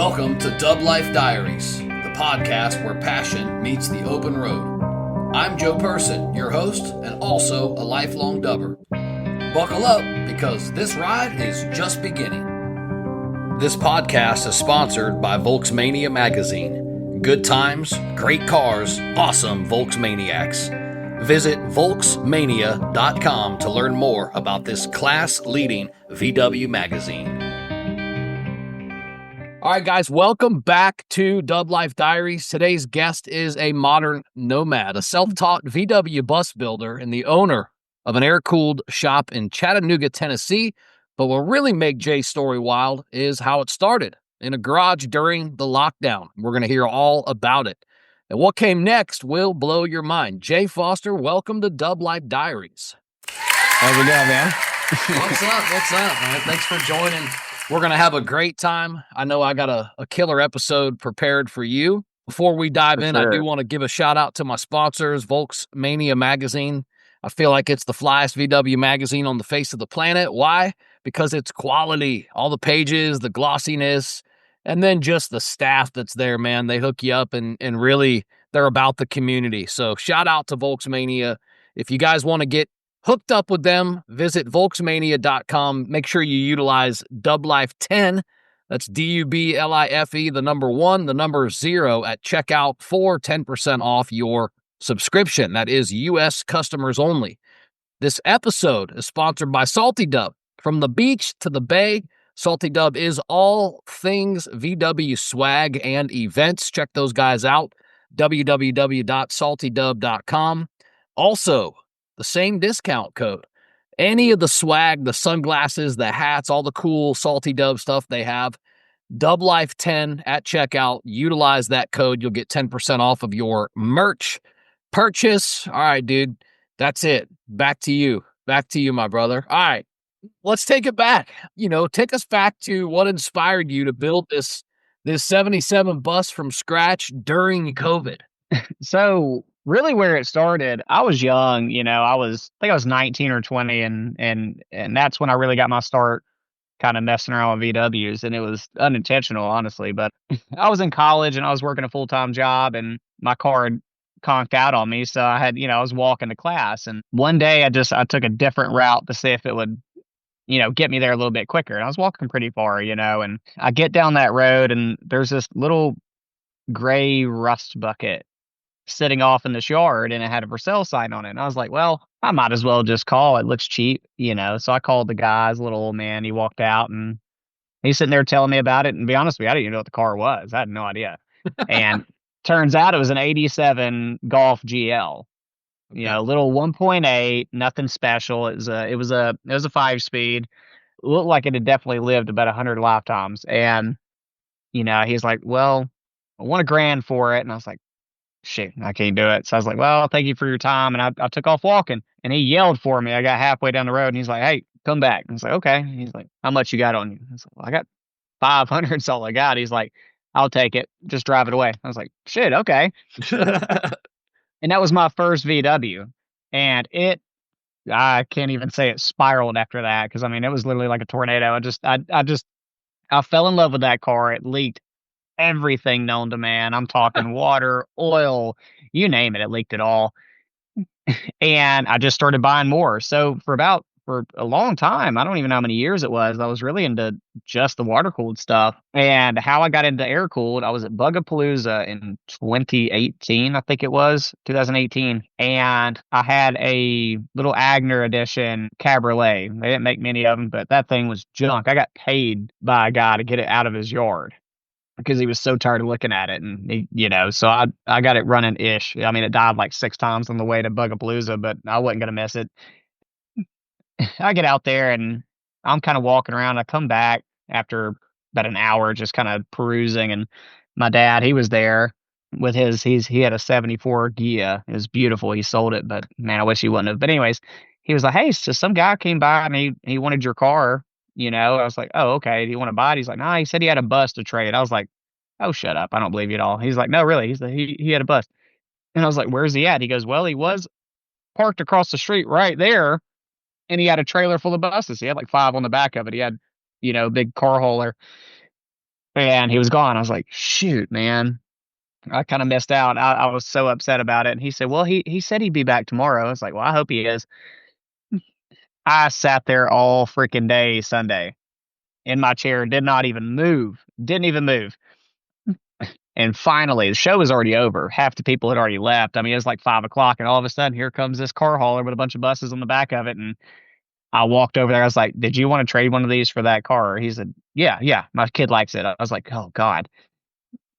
Welcome to DubLife Diaries, the podcast where passion meets the open road. I'm Joe Person, your host, and also a lifelong dubber. Buckle up, because this ride is just beginning. This podcast is sponsored by Volksmania Magazine. Good times, great cars, awesome Volksmaniacs. Visit Volksmania.com to learn more about this class-leading VW magazine. All right, guys, welcome back to DubLife Diaries. Today's guest is a modern nomad, a self-taught VW bus builder and the owner of an air-cooled shop in Chattanooga, Tennessee. But what really made Jay's story wild is how it started in a garage during the lockdown. We're going to hear all about it. And what came next will blow your mind. Jaye Foster, welcome to DubLife Diaries. How's it going, man? What's up, man? Thanks for joining. We're going to have a great time. I know I got a killer episode prepared for you. Before we dive in, I do want to give a shout out to my sponsors, Volksmania Magazine. I feel like it's the flyest VW magazine on the face of the planet. Why? Because it's quality. All the pages, the glossiness, and then just the staff that's there, man. They hook you up and really they're about the community. So shout out to Volksmania. If you guys want to get hooked up with them, visit Volksmania.com. Make sure you utilize DubLife 10. That's DUBLIFE, the number 1, the number 0 at checkout for 10% off your subscription. That is U.S. customers only. This episode is sponsored by Salty Dub. From the beach to the bay, Salty Dub is all things VW swag and events. Check those guys out, www.saltydub.com. Also, the same discount code. Any of the swag, the sunglasses, the hats, all the cool Salty Dub stuff they have, DubLife10 at checkout. Utilize that code. You'll get 10% off of your merch purchase. All right, dude. That's it. Back to you. Back to you, my brother. All right. Let's take it back. Take us back to what inspired you to build this 77 bus from scratch during COVID. So really where it started, I was young, I think I was 19 or 20 and that's when I really got my start kind of messing around with VWs, and it was unintentional, honestly, but I was in college and I was working a full-time job and my car had conked out on me. So I was walking to class, and one day I took a different route to see if it would get me there a little bit quicker. And I was walking pretty far, and I get down that road and there's this little gray rust bucket sitting off in this yard, and it had a for sale sign on it. And I was like, well, I might as well just call. It looks cheap, So I called the guy, his little old man. He walked out and he's sitting there telling me about it. And to be honest with you, I didn't even know what the car was. I had no idea. And turns out it was an 87 Golf GL. Little 1.8, nothing special. It was a 5-speed. It looked like it had definitely lived about 100 lifetimes. And he's like, well, I want $1,000 for it. And I was like, shit, I can't do it. So I was like, well, thank you for your time. And I took off walking, and he yelled for me. I got halfway down the road and he's like, hey, come back. And I was like, okay. He's like, how much you got on you? I was like, well, I got 500. That's all I got. He's like, I'll take it. Just drive it away. I was like, shit, okay. And that was my first VW. And I can't even say it spiraled after that, because it was literally like a tornado. I fell in love with that car. It leaked everything known to man. I'm talking water, oil, you name it. It leaked it all. And I just started buying more. So for a long time, I don't even know how many years it was, I was really into just the water cooled stuff. And how I got into air cooled, I was at Bugapalooza in 2018, I think it was 2018. And I had a little Agner edition Cabriolet. They didn't make many of them, but that thing was junk. I got paid by a guy to get it out of his yard, because he was so tired of looking at it. And so I got it running ish. It died like 6 times on the way to Bugapalooza, but I wasn't going to miss it. I get out there and I'm kind of walking around. I come back after about an hour, just kind of perusing, and my dad, he was there with he had a 74 Gia. It was beautiful. He sold it, but man, I wish he wouldn't have. But anyways, he was like, hey, so some guy came by and he wanted your car. I was like, oh, okay. Do you want to buy it? He's like, nah, he said he had a bus to trade. I was like, oh, shut up. I don't believe you at all. He's like, no, really. He had a bus. And I was like, where's he at? He goes, well, he was parked across the street right there, and he had a trailer full of buses. He had like 5 on the back of it. He had, big car hauler. and he was gone. I was like, shoot, man, I kind of missed out. I was so upset about it. And he said, well, he said he'd be back tomorrow. I was like, well, I hope he is. I sat there all freaking day Sunday in my chair, did not even move, didn't even move. And finally, the show was already over. Half the people had already left. I mean, it was like 5 o'clock, and all of a sudden, here comes this car hauler with a bunch of buses on the back of it. And I walked over there. I was like, "Did you want to trade one of these for that car?" He said, "Yeah, yeah, my kid likes it." I was like, "Oh God."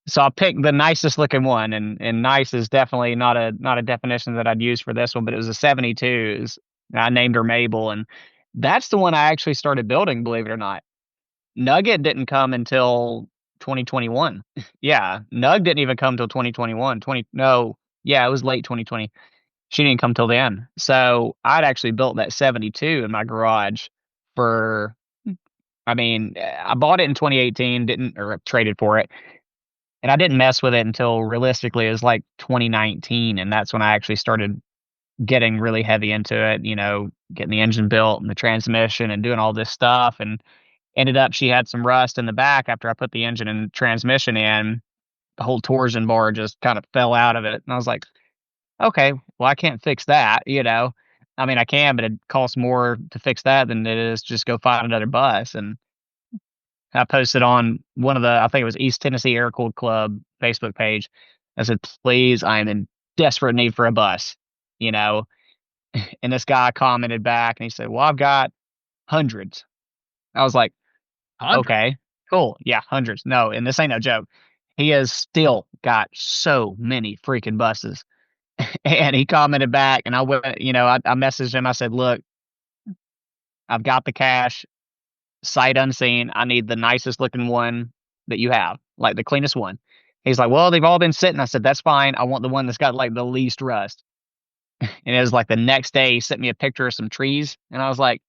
So I picked the nicest looking one, and nice is definitely not a definition that I'd use for this one, but it was a 72s. I named her Mabel, and that's the one I actually started building, believe it or not. Nugget didn't come until 2021. Yeah, Nug didn't even come till 2021. 20 no, yeah, it was late 2020. She didn't come till then. So I'd actually built that 72 in my garage for I mean, I bought it in 2018, didn't or traded for it, and I didn't mess with it until realistically it was like 2019, and that's when I actually started getting really heavy into it, getting the engine built and the transmission and doing all this stuff, and ended up she had some rust in the back after I put the engine and transmission in. The whole torsion bar just kind of fell out of it, and I was like, "Okay, well, I can't fix that." I mean, I can, but it costs more to fix that than it is just go find another bus, and I posted on one of the I think it was East Tennessee Air Cooled Club Facebook page. I said, "Please, I am in desperate need for a bus," you know, and this guy commented back, and he said, "Well, I've got hundreds." I was like, 100. "Okay, cool. Yeah, hundreds." No, and this ain't no joke. He has still got so many freaking buses. And he commented back, and I went, I messaged him. I said, "Look, I've got the cash, sight unseen. I need the nicest looking one that you have, like the cleanest one." He's like, "Well, they've all been sitting." I said, "That's fine. I want the one that's got like the least rust." And it was like the next day, he sent me a picture of some trees, and I was like,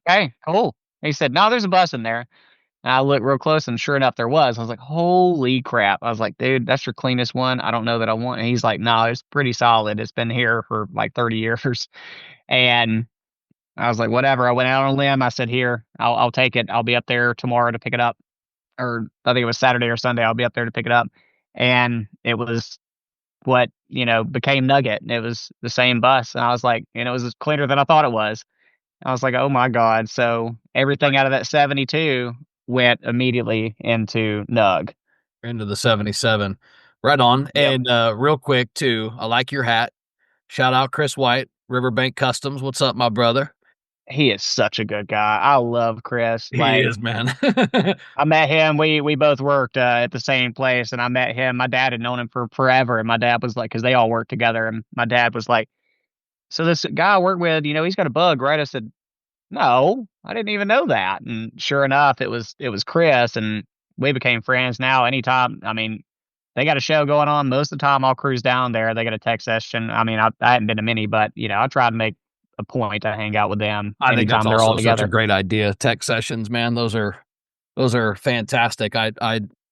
"Hey, cool." He said, "No, there's a bus in there." And I looked real close, and sure enough, there was. I was like, "Holy crap!" I was like, "Dude, that's your cleanest one. I don't know that I want." And he's like, "No, it's pretty solid. It's been here for like 30 years." And I was like, "Whatever." I went out on a limb. I said, "Here, I'll take it. I'll be up there tomorrow to pick it up." Or I think it was Saturday or Sunday. I'll be up there to pick it up. And it was what, became Nugget. And it was the same bus. And I was like, and it was cleaner than I thought it was. I was like, "Oh my God." So everything out of that 72 went immediately into Nug. Into the 77. Right on. Yep. And real quick too, I like your hat. Shout out Chris White, Riverbank Customs. What's up, my brother? He is such a good guy. I love Chris. He Like, is, man. I met him. We both worked at the same place, and I met him. My dad had known him for forever, and my dad was like, because they all worked together, and my dad was like, "So this guy I work with, he's got a bug, right?" I said, "No, I didn't even know that." And sure enough, it was Chris, and we became friends. Now, anytime, I mean, they got a show going on. Most of the time, I'll cruise down there. They got a tech session. I mean, I hadn't been to many, but I try to make a point to hang out with them I think that's anytime they're all also such a together. great idea. Tech sessions, man. Those are fantastic. I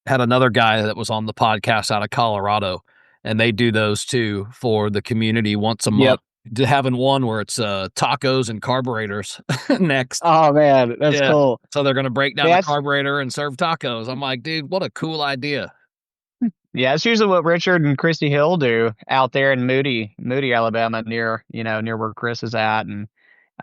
had another guy that was on the podcast out of Colorado, and they do those too for the community once a Yep. month. Having one where it's tacos and carburetors next. Oh man, that's Yeah. cool. So they're gonna break down the That's carburetor and serve tacos. I'm like, dude, what a cool idea. Yeah, that's usually what Richard and Christy Hill do out there in Moody, Alabama, near where Chris is at. And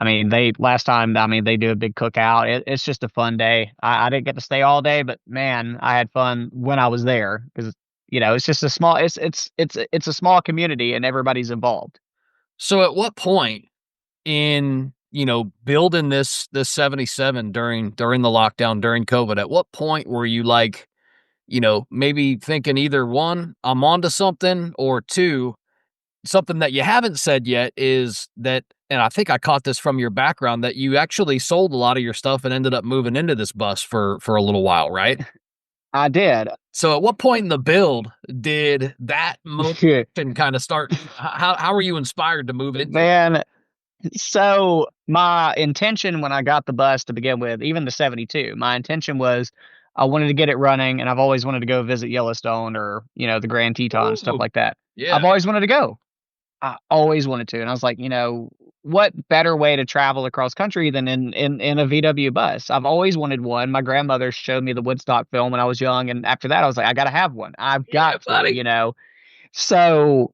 I mean, they last time, I mean, they do a big cookout. It's just a fun day. I didn't get to stay all day, but man, I had fun when I was there because it's just a small, it's a small community and everybody's involved. So at what point in, building this 77 during the lockdown, during COVID, at what point were you like, maybe thinking either one, I'm onto something, or two, something that you haven't said yet is that, and I think I caught this from your background, that you actually sold a lot of your stuff and ended up moving into this bus for a little while, right? I did. So at what point in the build did that motion kind of start? How were you inspired to move into it? Man, so my intention when I got the bus to begin with, even the 72, my intention was I wanted to get it running, and I've always wanted to go visit Yellowstone or, the Grand Teton, stuff Ooh, like that. yeah. I've always wanted to go. I always wanted to. And I was like, what better way to travel across country than in a VW bus? I've always wanted one. My grandmother showed me the Woodstock film when I was young, and after that, I was like, I gotta have one. I've Yeah, got to, buddy. you know. So,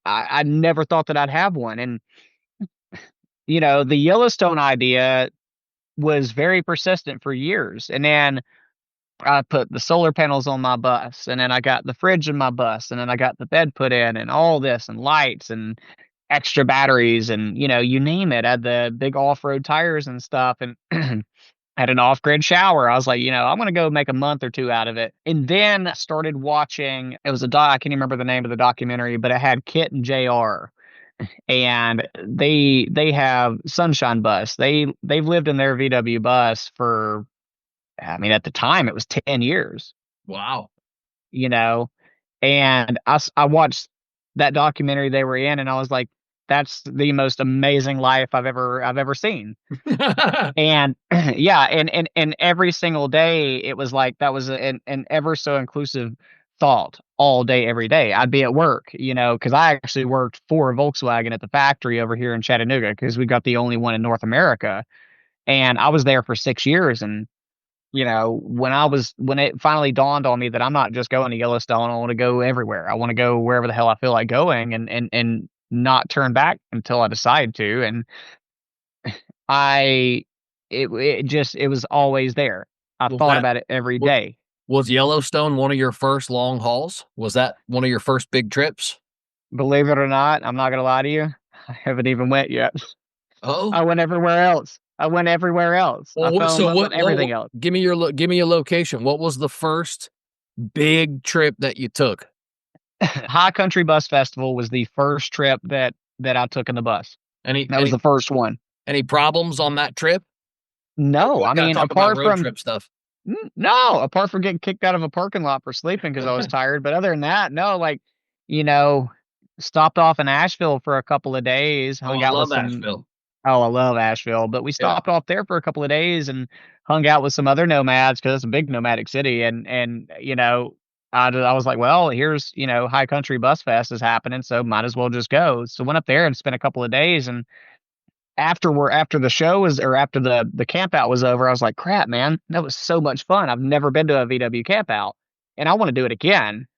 I never thought that I'd have one, and the Yellowstone idea was very persistent for years, and then I put the solar panels on my bus, and then I got the fridge in my bus, and then I got the bed put in, and all this, and lights, and extra batteries, and you name it. I had the big off-road tires and stuff, and had an off-grid shower. I was like, I'm gonna go make a month or two out of it. And then I started watching. It was a doc. I can't even remember the name of the documentary, but it had Kit and Jr. And they have Sunshine Bus. They've lived in their VW bus for, I mean, at the time it was 10 years. Wow. You know, and I watched that documentary they were in, and I was like, that's the most amazing life I've ever seen. And yeah, and every single day it was like that was an ever so inclusive thought all day, every day. I'd be at work, because I actually worked for Volkswagen at the factory over here in Chattanooga because we got the only one in North America. And I was there for 6 years. And when it finally dawned on me that I'm not just going to Yellowstone, I want to go everywhere. I want to go wherever the hell I feel like going, and not turn back until I decide to. And I it was always there. I Was thought that about it every wa- day. was Yellowstone one of your first long hauls? Was that one of your first big trips? Believe it or not, I'm not gonna lie to you. I haven't even went yet. Oh, I went everywhere else. I went everywhere else. I well, fell in so love with what? everything else. Give me a location. What was the first big trip that you took? High Country Bus Festival was the first trip that I took in the bus. Any That was any the first one. any problems on that trip? No, We I got to mean, talk about road trip stuff. apart from getting kicked out of a parking lot for sleeping because I was tired. But other than that, no, like, you know, stopped off in Asheville for a couple of days, Oh, hung I out with love some. Asheville. Oh, I love Asheville, but we Yeah. stopped off there for a couple of days and hung out with some other nomads because it's a big nomadic city. And I was like, well, here's High Country Bus Fest is happening, so might as well just go. So went up there and spent a couple of days. And after the show was or after the camp out was over, I was like, crap, man, that was so much fun. I've never been to a VW camp out, and I want to do it again.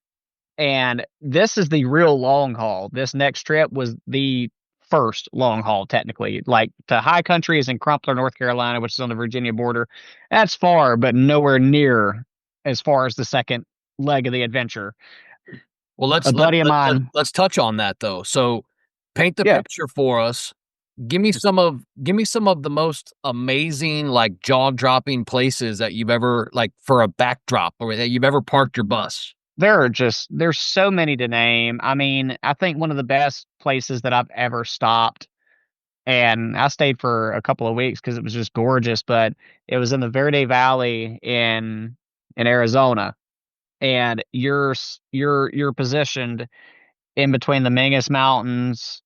And this is the real long haul. This next trip was the first long haul, technically. Like, to High Country is in Crumpler, North Carolina, which is on the Virginia border. That's far, but nowhere near as far as the second leg of the adventure. Well, A buddy of mine, let's touch on that though. So, paint the yeah, picture for us. Give me some of the most amazing, like jaw-dropping places that you've ever like for a backdrop or that you've ever parked your bus. there's so many to name. I mean, I think one of the best places that I've ever stopped, and I stayed for a couple of weeks because it was just gorgeous, but it was in the Verde Valley in Arizona. And you're positioned in between the Mingus Mountains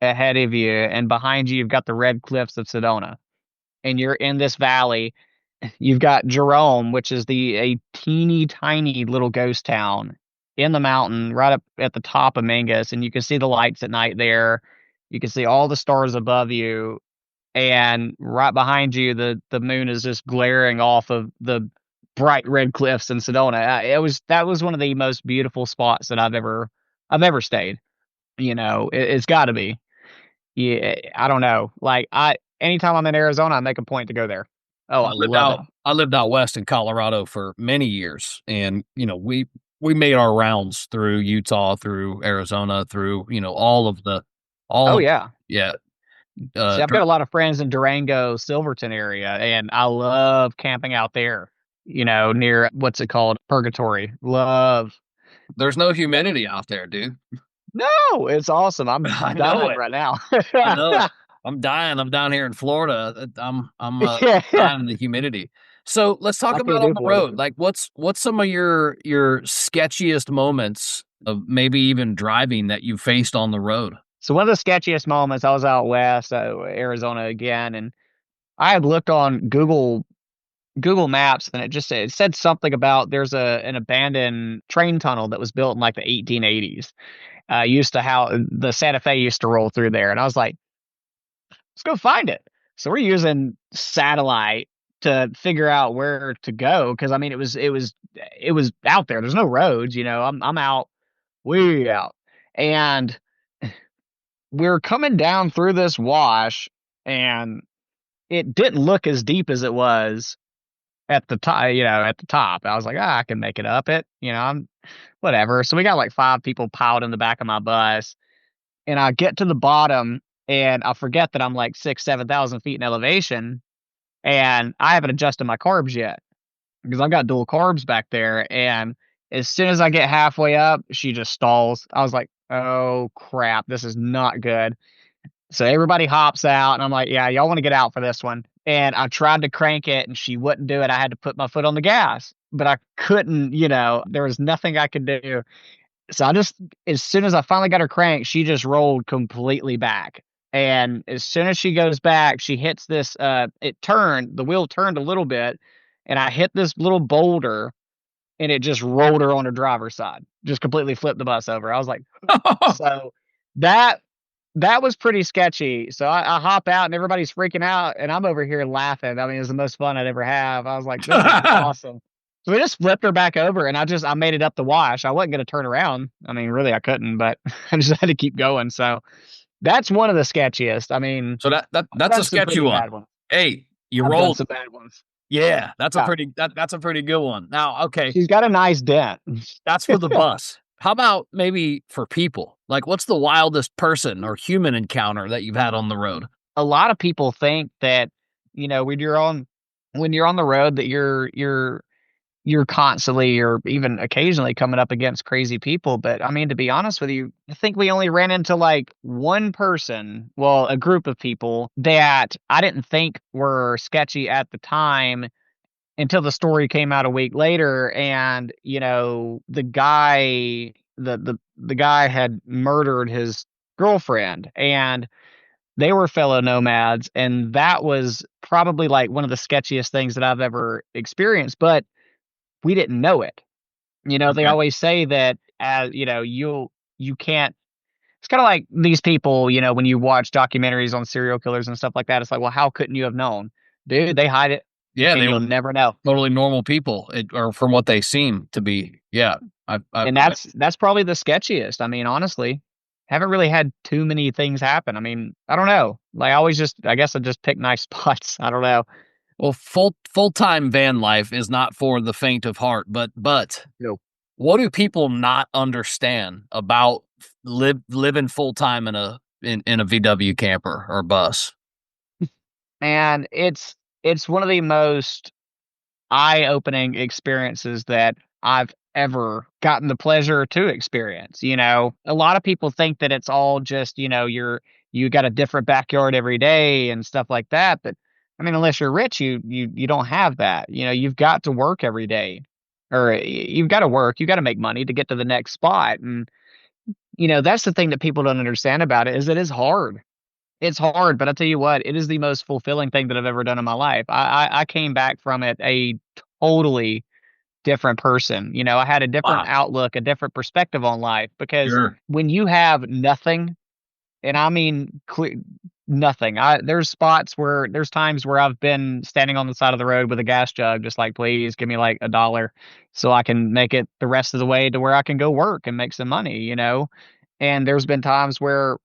ahead of you, and behind you you've got the red cliffs of Sedona. And you're in this valley. You've got Jerome, which is the a teeny tiny little ghost town in the mountain right up at the top of Mingus, and you can see the lights at night there. You can see all the stars above you, and right behind you the moon is just glaring off of the bright red cliffs in Sedona. That was one of the most beautiful spots that I've ever stayed. It's got to be. Yeah, I don't know. Like, anytime I'm in Arizona, I make a point to go there. Oh, I love it. I lived out west in Colorado for many years, and we made our rounds through Utah, through Arizona, through all Oh of yeah. yeah. See, I've got a lot of friends in Durango, Silverton area, and I love camping out there. Near what's it called, Purgatory. Love. There's no humidity out there, dude. No, it's awesome. I'm I know dying it. right now. I know. I'm dying. I'm down here in Florida. I'm Yeah, yeah. dying in the humidity. So let's talk I about can't on do the Florida. road. Like what's some of your sketchiest moments of maybe even driving that you faced on the road? So one of the sketchiest moments, I was out west, Arizona again, and I had looked on Google Maps, and it said something about there's an abandoned train tunnel that was built in like the 1880s. Used to how the Santa Fe used to roll through there, and I was like, let's go find it. So we're using satellite to figure out where to go. Cause I mean, it was out there. There's no roads, you know, I'm out, way out. And we're coming down through this wash, and it didn't look as deep as it was at the top, you know, at the top. I was like, I can make it up it, you know, I'm whatever. So we got like 5 people piled in the back of my bus, and I get to the bottom, and I forget that I'm like 7,000 feet in elevation, and I haven't adjusted my carbs yet because I've got dual carbs back there. And as soon as I get halfway up, she just stalls. I was like, oh crap, this is not good. So everybody hops out, and I'm like, yeah, y'all want to get out for this one. And I tried to crank it, and she wouldn't do it. I had to put my foot on the gas, but I couldn't, you know, there was nothing I could do. So I just, as soon as I finally got her cranked, she just rolled completely back. And as soon as she goes back, she hits this, the wheel turned a little bit, and I hit this little boulder, and it just rolled her on her driver's side, just completely flipped the bus over. I was like, so that that was pretty sketchy. So I hop out, and everybody's freaking out, and I'm over here laughing. I mean, it was the most fun I'd ever have. I was like, this is awesome. So we just flipped her back over, and I made it up the wash. I wasn't going to turn around. I mean, really, I couldn't, but I just had to keep going. So that's one of the sketchiest. I mean, So I've that's a done some sketchy pretty one. bad ones. Hey, you I've done rolled. some bad ones. Yeah, Yeah. that's a pretty good one. Now, okay, She's got a nice dent. that's for the bus. How about maybe for people? Like, what's the wildest person or human encounter that you've had on the road? A lot of people think that, you know, when you're on the road, that you're constantly or even occasionally coming up against crazy people. But I mean, to be honest with you, I think we only ran into like one person, well, a group of people that I didn't think were sketchy at the time until the story came out a week later. And, you know, the guy had murdered his girlfriend, and they were fellow nomads, and that was probably like one of the sketchiest things that I've ever experienced. But we didn't know it. You know, they Okay. always say that, you know, you can't, it's kind of like these people, you know, when you watch documentaries on serial killers and stuff like that, it's like, well, how couldn't you have known? Dude, they hide it, Yeah, and they you'll were never know. totally normal people, or from what they seem to be. Yeah, And that's probably the sketchiest. I mean, honestly, haven't really had too many things happen. I mean, I don't know. Like, I always just, I guess I just pick nice spots. I don't know. well, full time van life is not for the faint of heart. But No. what do people not understand about living full time in a VW camper or bus? And it's one of the most eye-opening experiences that I've ever gotten the pleasure to experience. You know, a lot of people think that it's all just, you know, you got a different backyard every day and stuff like that. But I mean, unless you're rich, you don't have that. You know, you've got to work every day, or you've got to work, you got to make money to get to the next spot. And you know, that's the thing that people don't understand about it, is it is hard. It's hard, but I tell you what, it is the most fulfilling thing that I've ever done in my life. I came back from it a totally different person. You know, I had a different Wow, outlook, a different perspective on life, because sure. when you have nothing, and I mean nothing. There's times where I've been standing on the side of the road with a gas jug, just like, please give me like $1 so I can make it the rest of the way to where I can go work and make some money, you know? And there's been times where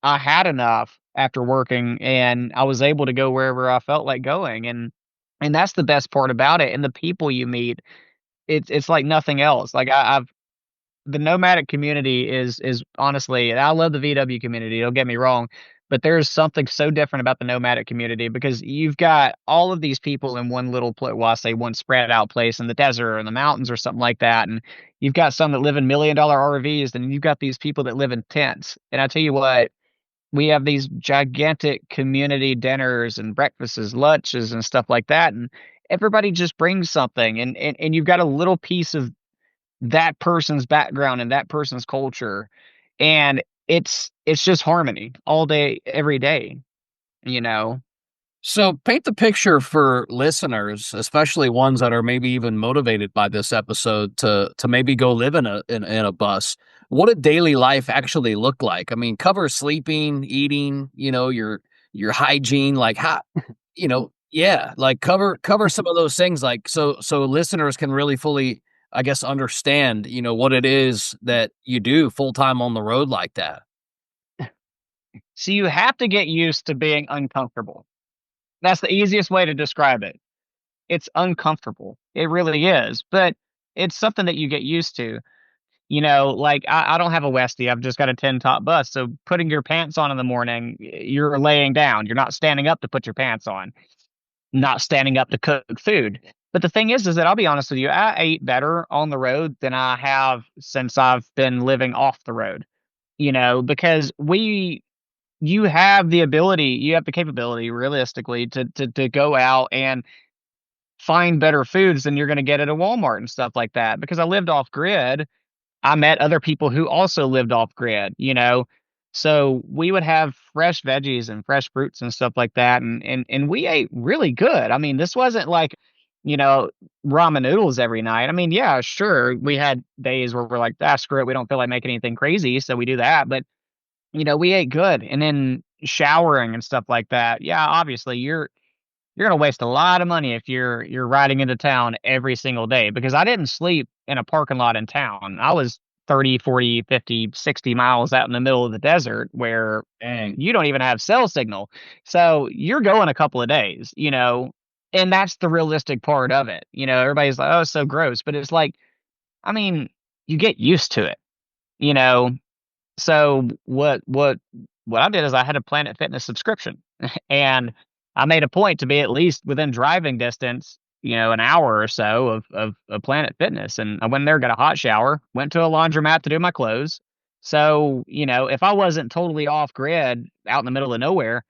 I had enough after working, and I was able to go wherever I felt like going. And that's the best part about it. And the people you meet, it's like nothing else. Like, I've the nomadic community is honestly, and I love the VW community, don't get me wrong, but there's something so different about the nomadic community, because you've got all of these people in one little place, well, I say one spread out place in the desert or in the mountains or something like that. And you've got some that live in $1 million RVs, and you've got these people that live in tents. And I tell you what, we have these gigantic community dinners and breakfasts, lunches, and stuff like that. And everybody just brings something, and you've got a little piece of that person's background and that person's culture. And it's just harmony all day, every day, you know? So paint the picture for listeners, especially ones that are maybe even motivated by this episode to maybe go live in a bus. What did daily life actually look like? I mean, cover sleeping, eating, your hygiene, like how, yeah, like cover some of those things, like so listeners can really fully, I guess, understand, what it is that you do full time on the road like that. So you have to get used to being uncomfortable. That's the easiest way to describe it. It's uncomfortable. It really is, but it's something that you get used to. Like I don't have a Westie. I've just got a 10 top bus. So putting your pants on in the morning, you're laying down. You're not standing up to put your pants on, not standing up to cook food. But the thing is that I'll be honest with you, I ate better on the road than I have since I've been living off the road, because you have the ability, you have the capability realistically to go out and find better foods than you're going to get at a Walmart and stuff like that. Because I lived off grid, I met other people who also lived off grid, so we would have fresh veggies and fresh fruits and stuff like that, and we ate really good. I mean, this wasn't like, you know, ramen noodles every night. I mean, yeah, sure, we had days where we're like, ah, screw it, we don't feel like making anything crazy, so we do that. But we ate good, and then showering and stuff like that. Yeah, obviously, you're gonna waste a lot of money if you're riding into town every single day, because I didn't sleep in a parking lot in town. I was 30, 40, 50, 60 miles out in the middle of the desert where Dang. you don't even have cell signal. So you're going a couple of days, and that's the realistic part of it. Everybody's like, oh, it's so gross. But it's like, I mean, you get used to it, you know. So what I did is I had a Planet Fitness subscription, and I made a point to be at least within driving distance, an hour or so of Planet Fitness. And I went there, got a hot shower, went to a laundromat to do my clothes. So, if I wasn't totally off grid out in the middle of nowhere,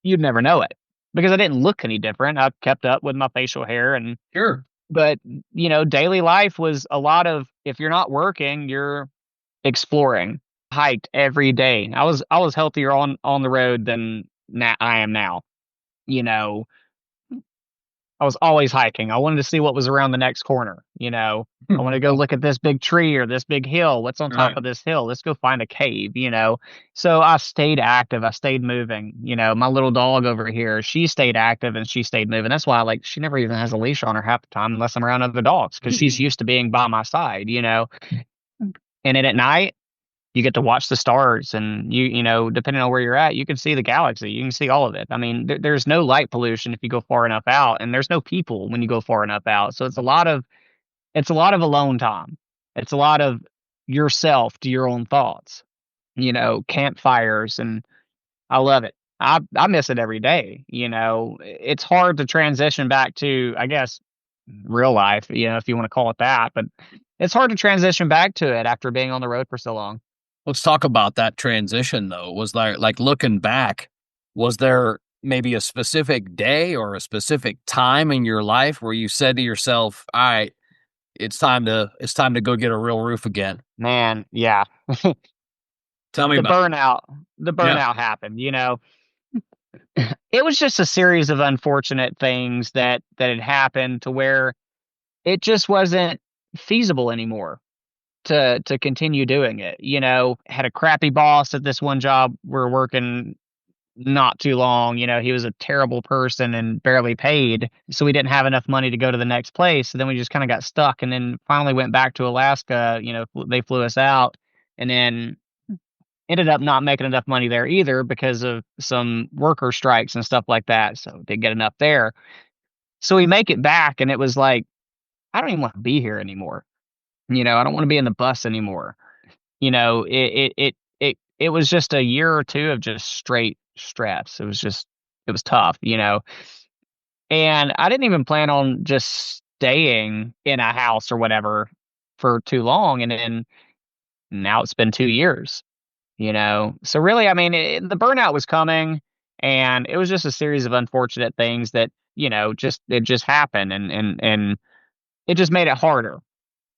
you'd never know it, because I didn't look any different. I kept up with my facial hair, Sure. but daily life was a lot of, if you're not working, you're exploring. Hiked every day. I was healthier on the road than I am now. You know, I was always hiking. I wanted to see what was around the next corner. I want to go look at this big tree or this big hill. What's on top Right. of this hill? Let's go find a cave. So I stayed active. I stayed moving. My little dog over here, she stayed active and she stayed moving. That's why, like, she never even has a leash on her half the time unless I'm around other dogs, because she's used to being by my side. And then at night, you get to watch the stars, and depending on where you're at, you can see the galaxy, you can see all of it. I mean, there's no light pollution if you go far enough out, and there's no people when you go far enough out. So it's a lot of alone time. It's a lot of yourself to your own thoughts, campfires, and I love it. I miss it every day. It's hard to transition back to, I guess, real life, if you want to call it that, but it's hard to transition back to it after being on the road for so long. Let's talk about that transition though. Was there, like, looking back, was there maybe a specific day or a specific time in your life where you said to yourself, "All right, it's time to go get a real roof again." Man, yeah. Tell me The about burnout the it. Yeah. burnout happened. It was just a series of unfortunate things that had happened to where it just wasn't feasible anymore to continue doing it. Had a crappy boss at this one job we're working not too long. He was a terrible person and barely paid, so we didn't have enough money to go to the next place. So then we just kind of got stuck, and then finally went back to Alaska. They flew us out, and then ended up not making enough money there either because of some worker strikes and stuff like that. So didn't get enough there. So we make it back, and it was like, I don't even want to be here anymore. I don't want to be in the bus anymore. It was just a year or two of just straight stress. It was tough. And I didn't even plan on just staying in a house or whatever for too long. And then now it's been 2 years. So really, I mean, the burnout was coming, and it was just a series of unfortunate things that, it just happened, and it just made it harder.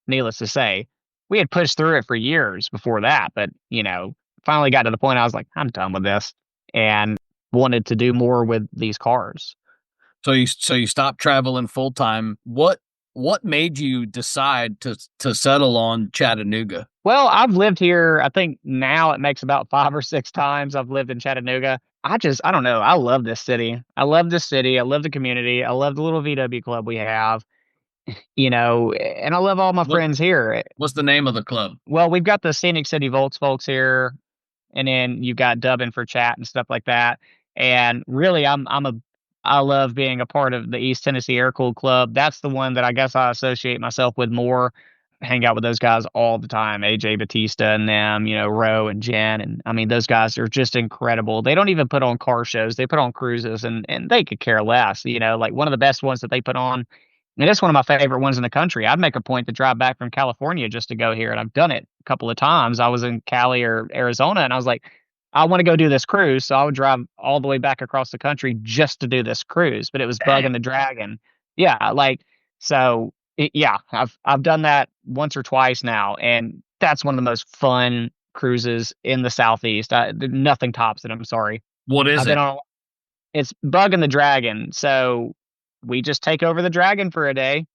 Needless to say, we had pushed through it for years before that, but finally got to the point I was like, I'm done with this, and wanted to do more with these cars. So you stopped traveling full time. What what made you decide to settle on Chattanooga? Well, I've lived here, I think now it makes about 5 or 6 times I've lived in Chattanooga. I don't know, I love this city. I love this city, I love the community, I love the little VW club we have, and I love all my What friends here. what's the name of the club? Well, we've got the Scenic City Volks folks here, and then you've got dubbing for chat and stuff like that. And really, I love being a part of the East Tennessee Air Cooled Club. That's the one that I guess I associate myself with more. Hang out with those guys all the time, AJ Batista and them, Roe and Jen, and I mean those guys are just incredible. They don't even put on car shows; they put on cruises, and they could care less. Like one of the best ones that they put on, and it's one of my favorite ones in the country. I'd make a point to drive back from California just to go here, and I've done it a couple of times. I was in Cali or Arizona, and I was like, I want to go do this cruise, so I would drive all the way back across the country just to do this cruise. But it was Bug Dang. and the Dragon, yeah. Yeah, I've done that once or twice now, and that's one of the most fun cruises in the Southeast. Nothing tops it. I'm sorry. What is I've been it? on. It's Bug and the Dragon, so we just take over the dragon for a day,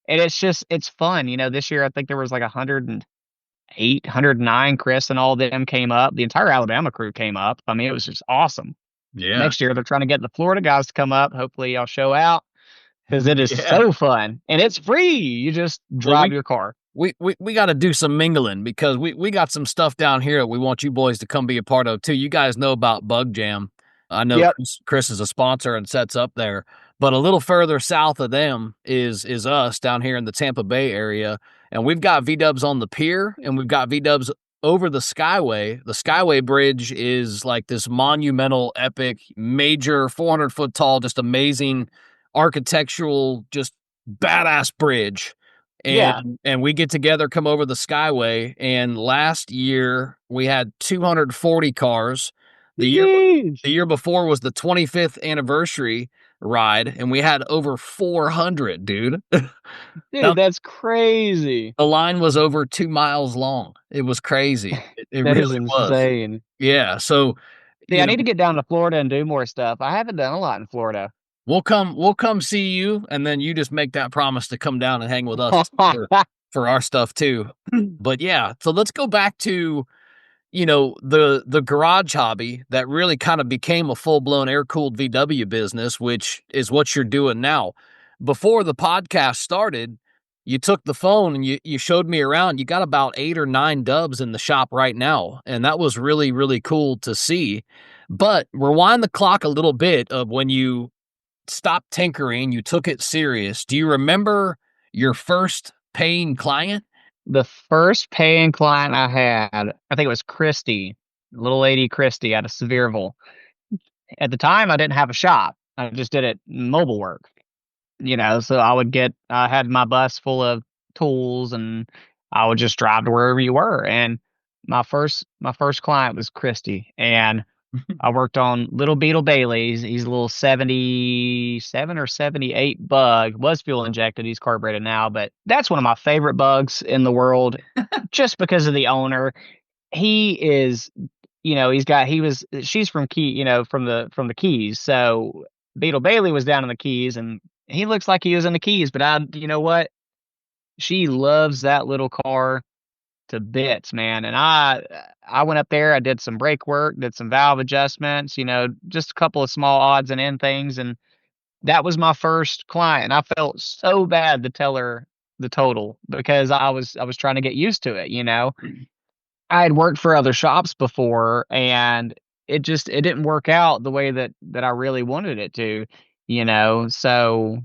and it's fun. This year I think there was like 108, 109. Chris and all of them came up. The entire Alabama crew came up. I mean, it was just awesome. Yeah. Next year they're trying to get the Florida guys to come up. Hopefully y'all show out because it is Yeah. so fun and it's free. You just Well, drive your car. we got to do some mingling because we got some stuff down here that we want you boys to come be a part of too. You guys know about Bug Jam. I know Yep. Chris is a sponsor and sets up there, but a little further south of them is us down here in the Tampa Bay area, and we've got V-dubs on the pier and we've got V-dubs over the Skyway. The Skyway Bridge is like this monumental, epic, major, 400-foot tall, just amazing architectural, just badass bridge. Yeah. And we get together, come over the Skyway, and last year we had 240 cars. The year Jeez. the year before was the 25th anniversary ride, and we had over 400, dude. Now, Dude, that's crazy. the line was over 2 miles long. It was crazy. It That is really was. insane. Yeah, so, See, I you know, need to get down to Florida and do more stuff. I haven't done a lot in Florida. we'll come see you, and then you just make that promise to come down and hang with us for our stuff too. But yeah, so let's go back to, the garage hobby that really kind of became a full-blown air-cooled VW business, which is what you're doing now. Before the podcast started, you took the phone and you showed me around. You got about 8 or 9 dubs in the shop right now, and that was really, really cool to see. But rewind the clock a little bit of when you stopped tinkering, you took it serious. Do you remember your first paying client? The first paying client I had, I think it was Christy, little lady Christy out of Sevierville. At the time, I didn't have a shop. I just did it mobile work, so I had my bus full of tools and I would just drive to wherever you were. And my first client was Christy, and I worked on Little Beetle Bailey's. He's a little 77 or 78 bug. Was fuel injected. He's carbureted now, but that's one of my favorite bugs in the world just because of the owner. He is, she's from from the Keys. So Beetle Bailey was down in the Keys and he looks like he was in the Keys, but you know what? She loves that little car to bits, man. And I went up there, I did some brake work, did some valve adjustments, just a couple of small odds and end things, and that was my first client. And I felt so bad to tell her the total because I was trying to get used to it. I had worked for other shops before and it didn't work out the way that I really wanted it to. So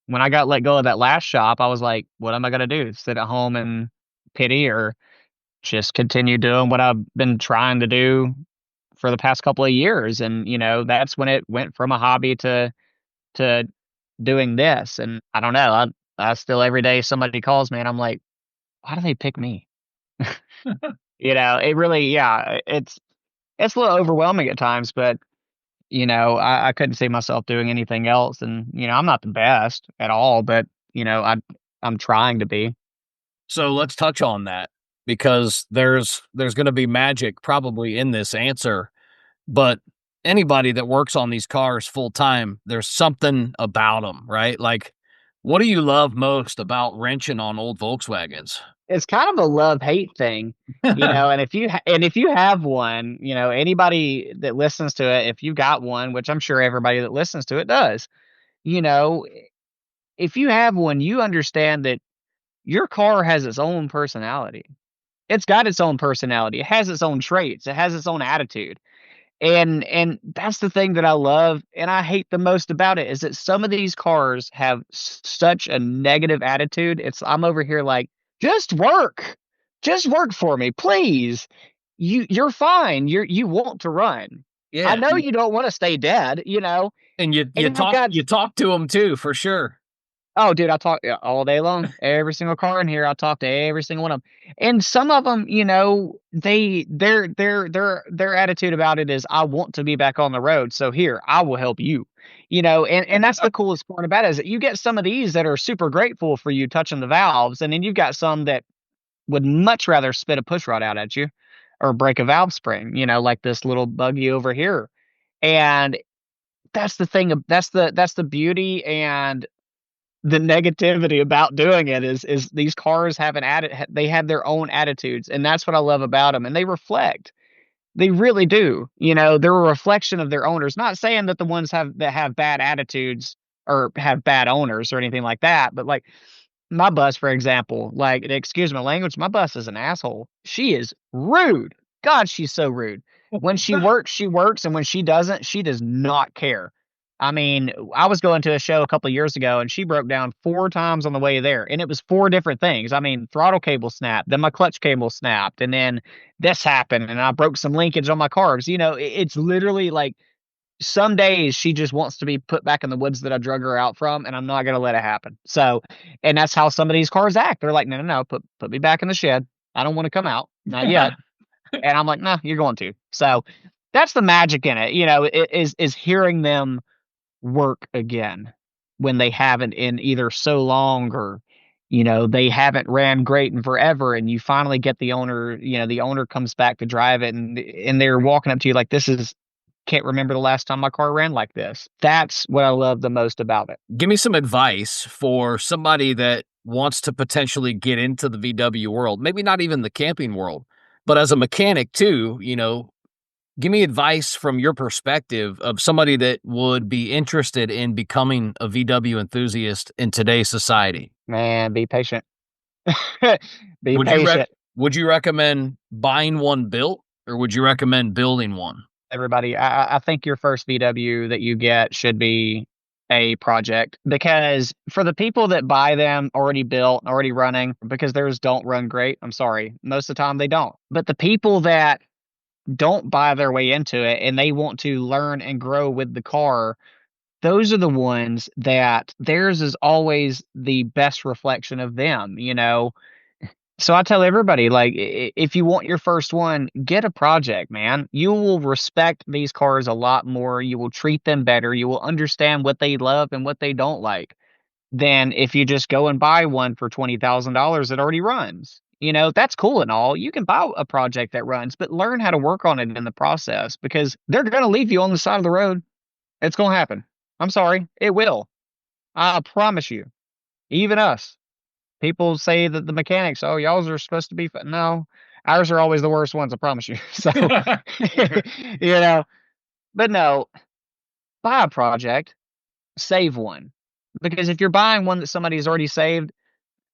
when I got let go of that last shop, I was like, what am I gonna do? Sit at home and pity or just continue doing what I've been trying to do for the past couple of years. And, that's when it went from a hobby to doing this. And I don't know, I still every day somebody calls me and I'm like, why do they pick me? It really, yeah, it's a little overwhelming at times, but I couldn't see myself doing anything else. And, I'm not the best at all, but I'm trying to be. So let's touch on that because there's going to be magic probably in this answer. But anybody that works on these cars full time, there's something about them, right? Like What do you love most about wrenching on old Volkswagens? It's kind of a love-hate thing, and if you have one, anybody that listens to it, if you got one, which I'm sure everybody that listens to it does, you know, if you have one, you understand that your car has its own personality. It's got its own personality. It has its own traits. It has its own attitude. And that's the thing that I love and I hate the most about it is that some of these cars have such a negative attitude. I'm over here like, just work. Just work for me, please. You're fine. You want to run. I Yeah, know you don't want to stay dead, and and I've got you talk to them too, for sure. oh, dude, I talk yeah, all day long. Every single car in here, I talk to every single one of them. And some of them, their attitude about it is, "I want to be back on the road, so here, I will help you." And that's the coolest part about it is that you get some of these that are super grateful for you touching the valves, and then you've got some that would much rather spit a push rod out at you or break a valve spring, like this little buggy over here. And that's the thing, that's the beauty and the negativity about doing it is these cars have they have their own attitudes, and that's what I love about them, and they reflect. They really do. They're a reflection of their owners. Not saying that the ones that have bad attitudes or have bad owners or anything like that, but like my bus, for example, like, excuse my language, my bus is an asshole. She is rude. God, she's so rude. When she works, and when she doesn't, she does not care. I mean, I was going to a show a couple of years ago, and she broke down 4 times on the way there, and it was 4 different things. I mean, throttle cable snapped, then my clutch cable snapped, and then this happened, and I broke some linkage on my carbs. It's literally like some days she just wants to be put back in the woods that I drug her out from, and I'm not gonna let it happen. So, and that's how some of these cars act. They're like, "No, no, no, put me back in the shed. I don't want to come out, not yet." And I'm like, "No, you're going to." So, that's the magic in it. Is hearing them work again when they haven't in either so long or they haven't ran great in forever, and you finally get the owner comes back to drive it, and they're walking up to you like, this is can't remember the last time my car ran like this. That's what I love the most about it. Give me some advice for somebody that wants to potentially get into the VW world, maybe not even the camping world, but as a mechanic too, give me advice from your perspective of somebody that would be interested in becoming a VW enthusiast in today's society. Man, be patient. Be Would you patient. would you recommend buying one built or would you recommend building one? Everybody, I think your first VW that you get should be a project, because for the people that buy them already built, already running, because theirs don't run great. I'm sorry. Most of the time they don't. But the people that don't buy their way into it and they want to learn and grow with the car, those are the ones that theirs is always the best reflection of them. So I tell everybody, like, if you want your first one, get a project, man. You will respect these cars a lot more. You will treat them better. You will understand what they love and what they don't like than if you just go and buy one for $20,000 that already runs. That's cool and all. You can buy a project that runs, but learn how to work on it in the process, because they're going to leave you on the side of the road. It's going to happen. I'm sorry. It will. I promise you. Even us. People say that the mechanics, oh, y'all's are supposed to be no, ours are always the worst ones, I promise you. So, you know, but no, buy a project, save one. Because if you're buying one that somebody's already saved,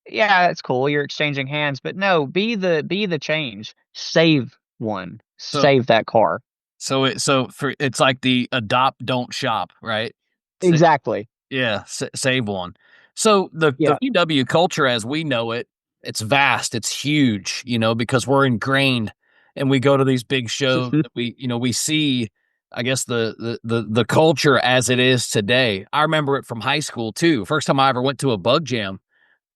yeah, it's cool. You're exchanging hands, but no, be the change. Save one. So Save that car. it's like the adopt don't shop, right? Exactly. Yeah, save one. So the Yeah. VW culture as we know it, it's vast, it's huge, because we're ingrained and we go to these big shows that we see, I guess the culture as it is today. I remember it from high school too. First time I ever went to a bug jam,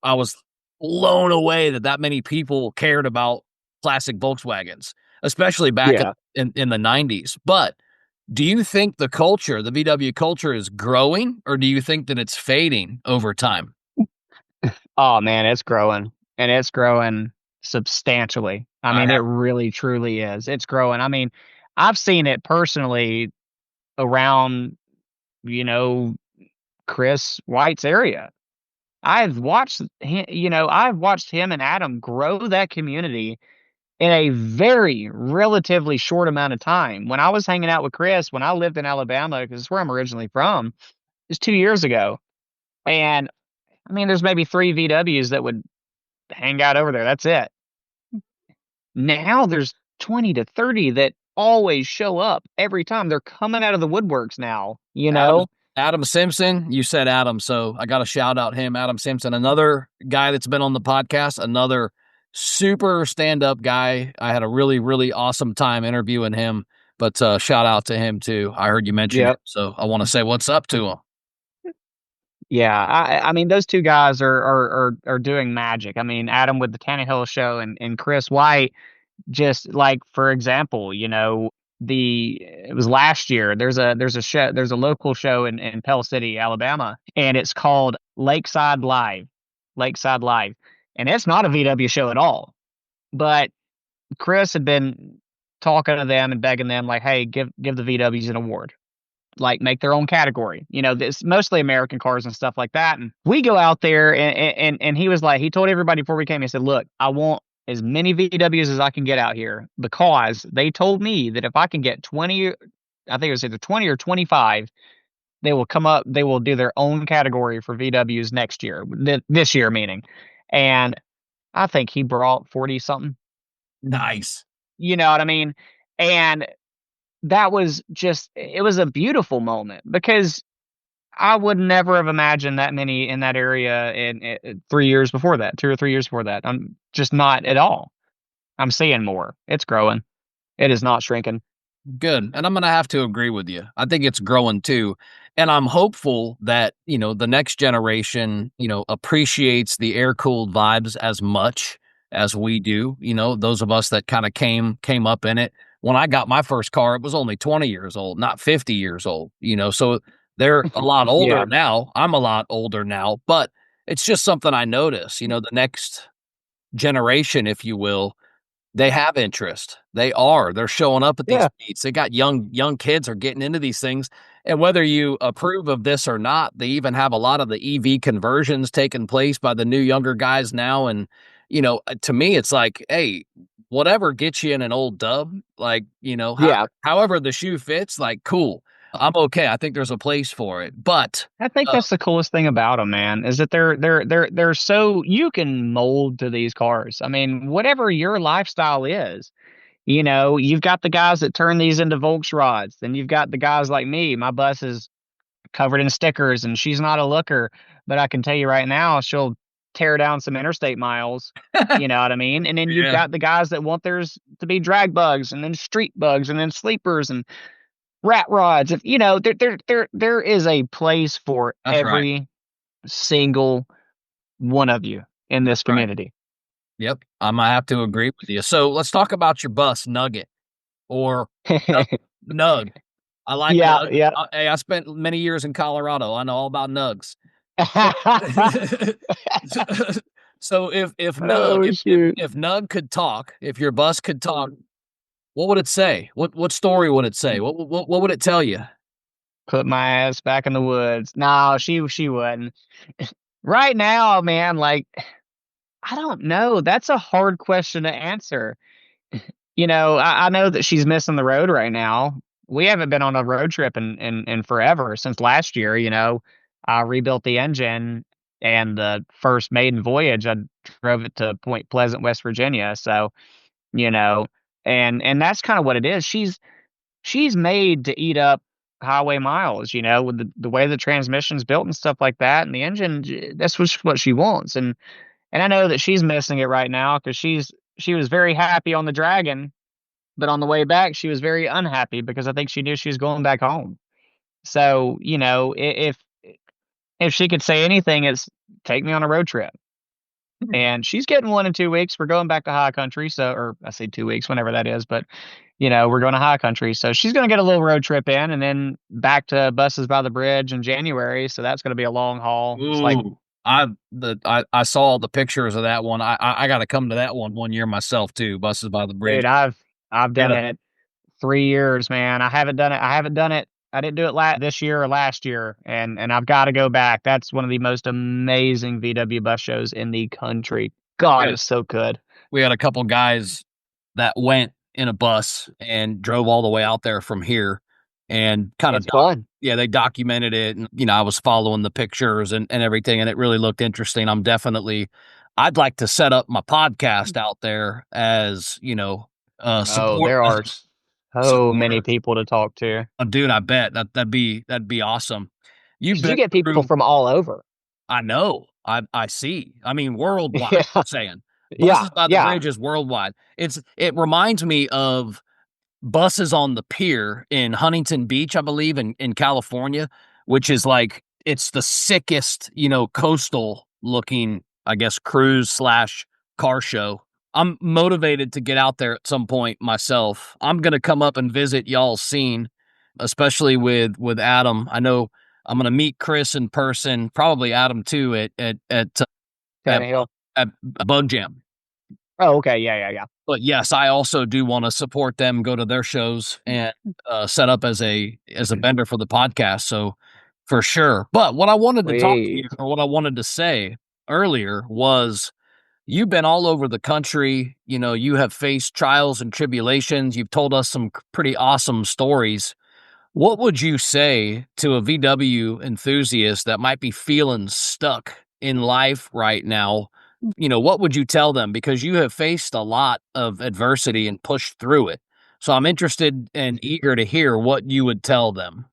I was blown away that many people cared about classic Volkswagens, especially back Yeah. in the 90s. But do you think the culture, the VW culture is growing or do you think that it's fading over time? Oh man, it's growing, and it's growing substantially. I I mean, it have really truly is. It's growing. I mean, I've seen it personally around, you know, Chris White's area. I've watched him and Adam grow that community in a very relatively short amount of time. When I was hanging out with Chris, when I lived in Alabama, because it's where I'm originally from, it's 2 years ago. And I mean, there's maybe three VWs that would hang out over there. That's it. Now there's 20 to 30 that always show up every time. They're coming out of the woodworks now, you Adam know? Adam Simpson, you said Adam, so I got to shout out him, Adam Simpson, another guy that's been on the podcast, another super stand-up guy. I had a really, really awesome time interviewing him, but shout out to him too. I heard you mention him, Yep. so I want to say what's up to him. Yeah, I mean those two guys are doing magic. I mean Adam with the Tannehill show and Chris White, just like for example, it was last year. There's a local show in Pell City, Alabama, and it's called Lakeside Live, and it's not a VW show at all. But Chris had been talking to them and begging them like, hey, give the VWs an award, like make their own category. This mostly American cars and stuff like that. And we go out there and he was like, he told everybody before we came, he said, look, I want as many VWs as I can get out here because they told me that if I can get 20, I think it was either 20 or 25, they will do their own category for VWs next year, this year meaning. And I think he brought 40 something. Nice. You know what I mean? And that was it was a beautiful moment because I would never have imagined that many in that area in 3 years before that, 2 or 3 years before that. I'm just not at all. I'm seeing more. It's growing. It is not shrinking. Good. And I'm going to have to agree with you. I think it's growing too. And I'm hopeful that, the next generation, appreciates the air cooled vibes as much as we do. Those of us that kind of came up in it. When I got my first car, it was only 20 years old, not 50 years old, so they're a lot older Yeah. now. I'm a lot older now, but it's just something I notice, the next generation, if you will, they have interest. They're showing up at these Yeah. meets. They got young kids are getting into these things. And whether you approve of this or not, they even have a lot of the EV conversions taking place by the new younger guys now. And, to me, it's like, hey, whatever gets you in an old dub, like, Yeah. however the shoe fits, like, cool. I'm okay. I think there's a place for it. But I think that's the coolest thing about them, man, is that they're so you can mold to these cars. I mean, whatever your lifestyle is, you've got the guys that turn these into Volks rods. Then you've got the guys like me. My bus is covered in stickers and she's not a looker, but I can tell you right now, she'll tear down some interstate miles. You know what I mean? And then you've yeah, got the guys that want theirs to be drag bugs and then street bugs and then sleepers and rat rods. If there is a place for that's right. every single one of you in That's this right. community. Yep. I might have to agree with you. So let's talk about your bus, Nugget, or Nug. I like Yeah, Nug. yeah. Hey, I spent many years in Colorado. I know all about Nugs. So if Nug Oh shoot. if Nug could talk, if your bus could talk, what would it say? What story would it say? What would it tell you? Put my ass back in the woods. No, she wouldn't. Right now, man, like I don't know. That's a hard question to answer. I know that she's missing the road right now. We haven't been on a road trip in forever since last year. I rebuilt the engine and the first maiden voyage, I drove it to Point Pleasant, West Virginia. So, you know, and that's kind of what it is. She's made to eat up highway miles, with the way the transmission's built and stuff like that. And the engine, that's what she wants. And I know that she's missing it right now because she was very happy on the Dragon, but on the way back she was very unhappy because I think she knew she was going back home. So, if she could say anything, it's take me on a road trip. And she's getting one in 2 weeks. We're going back to high country, so or I say 2 weeks, whenever that is, but we're going to high country. So she's gonna get a little road trip in and then back to Buses by the Bridge in January. So that's gonna be a long haul. It's like, Ooh, I saw the pictures of that one. I got to come to that one year myself too. Buses by the Bridge. dude, I've done Get it 3 years, man. I haven't done it. I didn't do it this year or last year, and I've got to go back. That's one of the most amazing VW bus shows in the country. God, it's so good. We had a couple guys that went in a bus and drove all the way out there from here and kind of It's fun. yeah, they documented it and I was following the pictures and everything and it really looked interesting. I'd like to set up my podcast out there as, Oh, support there are so many supporter. people to talk to. Dude, I bet that'd be awesome. You've 'Cause you been get people through from all over. I know. I see. I mean, worldwide, Yeah, I'm saying. yeah, Buses by the yeah. Bridge is worldwide. It reminds me of buses on the pier in Huntington Beach, I believe, in California, which is like it's the sickest, coastal looking, I guess, cruise slash car show. I'm motivated to get out there at some point myself. I'm gonna come up and visit y'all's scene, especially with Adam. I know I'm gonna meet Chris in person, probably Adam too at Tannehill. at Bug Jam. Oh, okay. Yeah, yeah, yeah. But yes, I also do want to support them, go to their shows, and set up as a vendor for the podcast. So for sure. But what I wanted to talk to you, Sweet. or what I wanted to say earlier was, you've been all over the country. You have faced trials and tribulations. You've told us some pretty awesome stories. What would you say to a VW enthusiast that might be feeling stuck in life right now? What would you tell them? Because you have faced a lot of adversity and pushed through it. So I'm interested and eager to hear what you would tell them.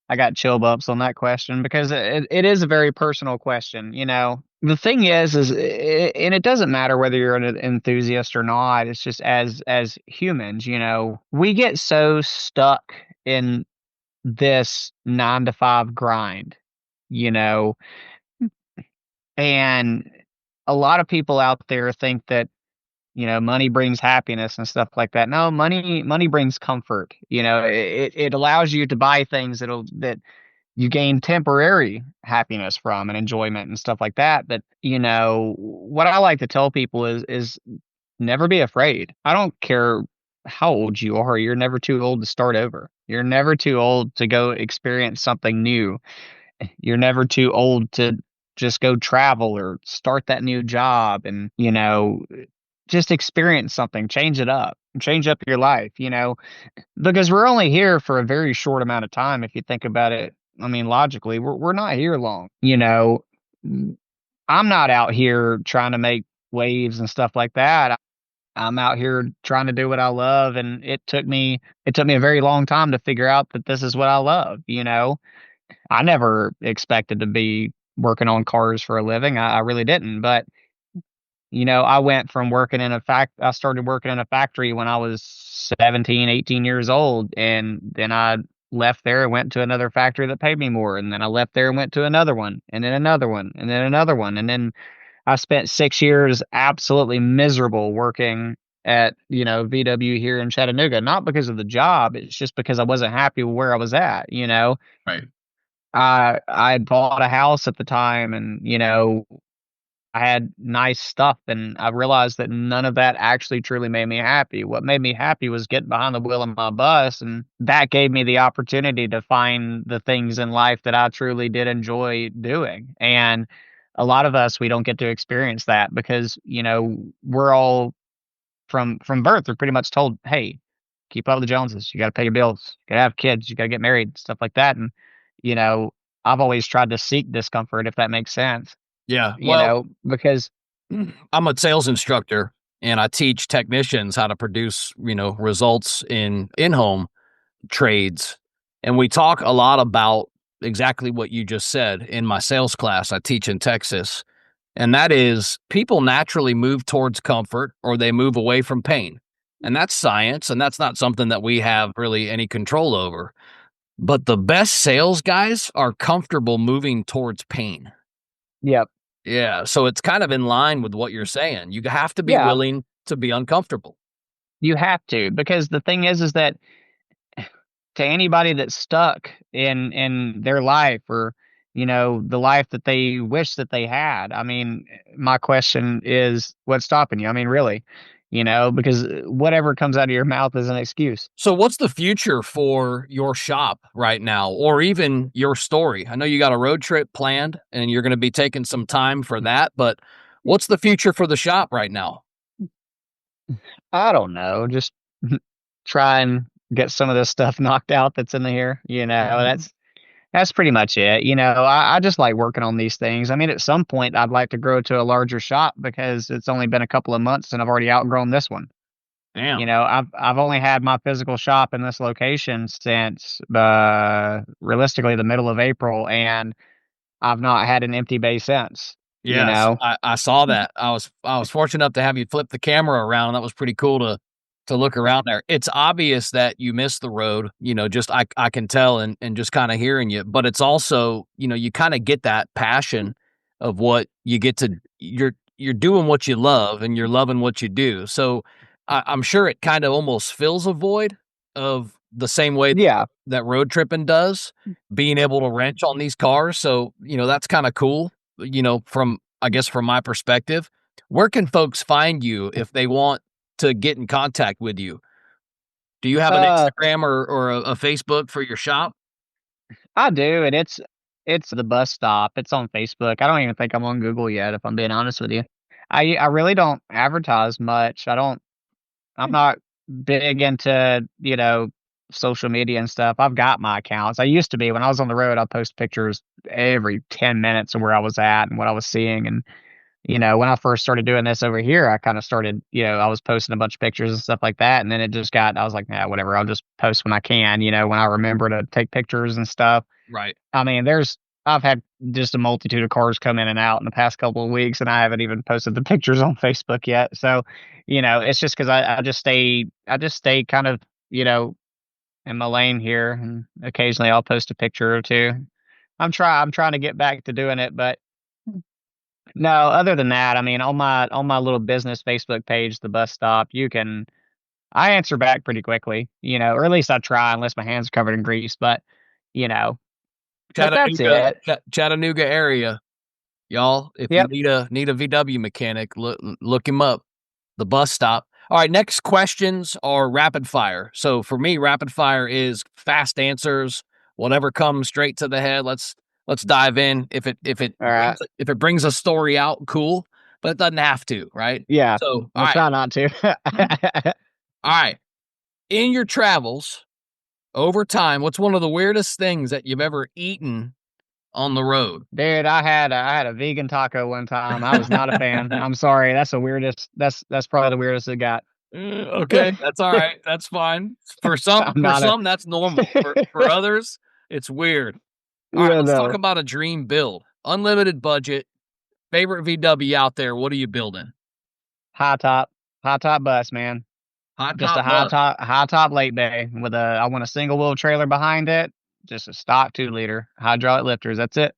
I got chill bumps on that question because it is a very personal question. The thing and it doesn't matter whether you're an enthusiast or not. It's just as humans, we get so stuck in this 9 to 5 grind, you know, and a lot of people out there think that money brings happiness and stuff like that. No, money brings comfort. It allows you to buy things that you gain temporary happiness from and enjoyment and stuff like that. But what I like to tell people is never be afraid. I don't care how old you are. You're never too old to start over. You're never too old to go experience something new. You're never too old to just go travel or start that new job and just experience something, change up your life, because we're only here for a very short amount of time. If you think about it, I mean, logically, we're not here long. I'm not out here trying to make waves and stuff like that. I'm out here trying to do what I love, and it took me a very long time to figure out that this is what I love. I never expected to be working on cars for a living. I really didn't, but I went from I started working in a factory when I was 17, 18 years old. And then I left there and went to another factory that paid me more. And then I left there and went to another one and then another one and then another one. And then I spent 6 years absolutely miserable working at, VW here in Chattanooga, not because of the job. It's just because I wasn't happy with where I was at. Right. I had bought a house at the time and, I had nice stuff, and I realized that none of that actually truly made me happy. What made me happy was getting behind the wheel of my bus, and that gave me the opportunity to find the things in life that I truly did enjoy doing. And a lot of us, we don't get to experience that because, we're all from birth, we're pretty much told, hey, keep up with the Joneses. You got to pay your bills. You got to have kids. You got to get married, stuff like that. And, you know, I've always tried to seek discomfort, if that makes sense. Yeah. Well, Because I'm a sales instructor and I teach technicians how to produce, results in home trades. And we talk a lot about exactly what you just said in my sales class I teach in Texas. And that is, people naturally move towards comfort or they move away from pain. And that's science. And that's not something that we have really any control over. But the best sales guys are comfortable moving towards pain. yep, Yeah. So it's kind of in line with what you're saying. You have to be yeah, willing to be uncomfortable. you have to, because the thing is that to anybody that's stuck in their life, or the life that they wish that they had, I mean, my question is, what's stopping you? I mean, really, because whatever comes out of your mouth is an excuse. So what's the future for your shop right now, or even your story? I know you got a road trip planned and you're going to be taking some time for that, but what's the future for the shop right now? I don't know. Just try and get some of this stuff knocked out that's in here. That's pretty much it. I just like working on these things. I mean, at some point, I'd like to grow to a larger shop because it's only been a couple of months and I've already outgrown this one. Damn. I've only had my physical shop in this location since realistically the middle of April, and I've not had an empty bay since. You Yes, know, I saw that. I was fortunate enough to have you flip the camera around. That was pretty cool to look around there. It's obvious that you miss the road, just I can tell and just kind of hearing you, but it's also, you kind of get that passion of what you get to you're doing what you love and you're loving what you do. So I'm sure it kind of almost fills a void of the same way yeah. that road tripping does, being able to wrench on these cars. So, that's kind of cool, from I guess from my perspective. Where can folks find you if they want to get in contact with you? Do you have an Uh, Instagram or a Facebook for your shop? I do, and it's the bus stop. It's on Facebook. I don't even think I'm on Google yet, if I'm being honest with you. I really don't advertise much. I'm not big into, social media and stuff. I've got my accounts. I used to be when I was on the road, I post pictures every 10 minutes of where I was at and what I was seeing. And, when I first started doing this over here, I kind of started, I was posting a bunch of pictures and stuff like that. And then I was like, nah, whatever. I'll just post when I can, when I remember to take pictures and stuff. Right. I mean, I've had just a multitude of cars come in and out in the past couple of weeks, and I haven't even posted the pictures on Facebook yet. So, it's just because I just stay kind of, in my lane here, and occasionally I'll post a picture or two. I'm trying to get back to doing it, but no, other than that, I mean, on my little business Facebook page, the bus stop, I answer back pretty quickly, or at least I try, unless my hands are covered in grease. But you know, but that's Chattanooga, it. Chattanooga area, y'all. If you Yep. need a VW mechanic, look him up. The bus stop. All right, next questions are rapid fire. So for me, rapid fire is fast answers, whatever comes straight to the head. Let's dive in. All right. If it brings a story out, cool, but it doesn't have to, right? Yeah. So, all I'll right. try not to. All right. In your travels over time, what's one of the weirdest things that you've ever eaten on the road? Dude, I had a vegan taco one time. I was not a fan. I'm sorry. That's the weirdest. That's probably the weirdest it got. Okay, that's all right. That's fine. I'm For not a. some, that's normal. For others, it's weird. All right, Yeah, let's talk no. about a dream build. Unlimited budget, favorite VW out there. What are you building? High top, high top bus, man. Hot Just a top bus. high top late bay with I want a single wheel trailer behind it. Just a stock 2 liter hydraulic lifters. That's it.